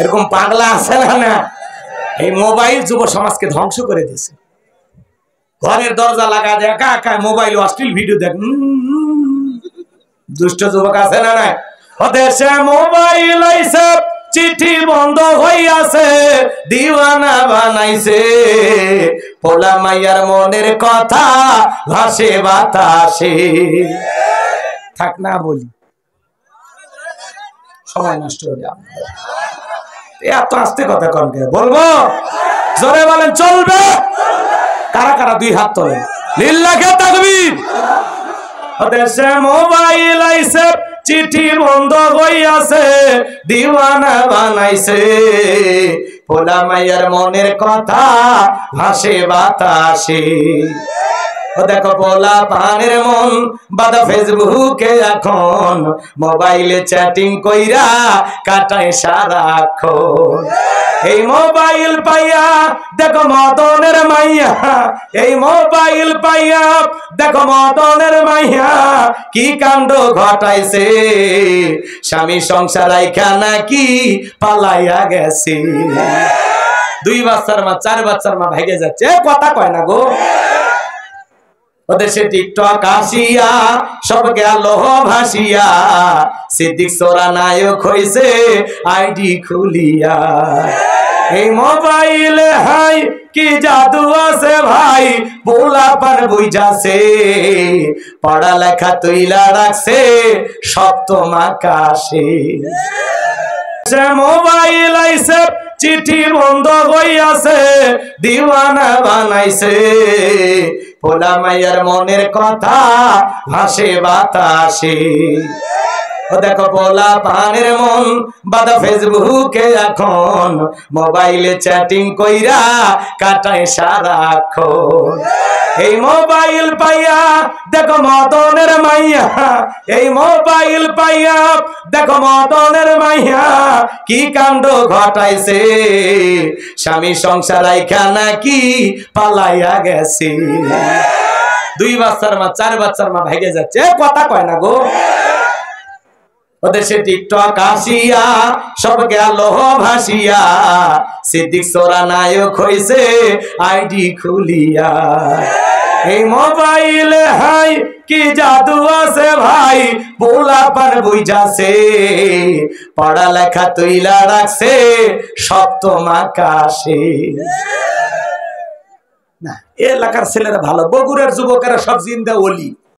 এরকম পাগলা আছে না? এই মোবাইল যুব সমাজকে ধ্বংস করে দিয়েছে। ঘরের দরজা লাগা দেয় একা একা মোবাইল অশ্লীল ভিডিও দেখ। দুষ্ট যুবক আছে না? দেশে মোবাইল আইছে, চিঠি বন্ধ হইয়াছে, দিওয়ানা বানাইছে, পোলা মাইয়ার মনের কথা ভাসে বাতাসে। থাক না বলি, সময় নষ্ট হয়ে এত আস্তে কথা কনকে বলবো? জোরে বলেন চলবে? কারা কারা দুই হাত তোলেন? লিল্লাহে তাকবীর। দেশে মোবাইল আইছে, চিঠি বন্ধ হইয়াছে, দিওয়ানা বানাইছে, পোলা মাইয়ার মনের কথা ভাসে বাতাসে। দেখো পোলা পানের মন বাদা ফেসবুকে এখন, মোবাইলে চ্যাটিং কইরা কাটায় সারাক্ষণ। এই মোবাইল পাইয়া দেখো মদনের মাইয়া, এই মোবাইল পাইয়া দেখো মদনের মাইয়া কি কাণ্ড ঘটাইছে, স্বামী সংসার রাইখা নাকি পালাইয়া গেছে। 2 বাচ্চার মা 4 বাচ্চার মা ভাইগে যাচ্ছে, কথা কয় না গো। ওদেশে টিকটক আসিয়া সব গেল ভাসিয়া, সিদ্দিক সোরা নায়ক হইছে আইডি খুলিয়া। এই মোবাইলে হাই কি জাদু আছে ভাই, পোলাপান বুঝাছে, পড়ালেখা তুইলা রাখছে সপ্তম আকাশে। মোবাইল আইছে, চিঠি বন্ধ হইয়াছে, দিওয়ানা বানাইছে, পোলা মাইয়ার মনের কথা ভাসে বাতাসে। দেখো পোলা পানের মন বাদা ফেসবুকে এখন, মোবাইলে চ্যাটিং কইরা কাটায় সারাক্ষণ। এই মোবাইল পাইয়া দেখো মদনের মাইয়া, এই মোবাইল পাইয়া দেখো মদনের মাইয়া কি কাণ্ড ঘটাইছে, স্বামী সংসার রাইখা নাকি পালাইয়া গেছে। 2 বাচ্চার মা 4 বাচ্চার মা ভাইগে যাচ্ছে, কথা কয় না গো। ওদেশে টিকটক আসিয়া সব গেল ভাসিয়া, সিদ্দিক সোরা নায়ক হইছে আইডি খুলিয়া। এই মোবাইলে হাই কি জাদু আছে ভাই, পোলাপান বুঝাছে, পড়ালেখা তুইলা রাখছে সপ্তম আকাশে। না, এলাকার ছেলেরা ভালো, বগুড়ার যুবকেরা সব জিন্দা ওলি।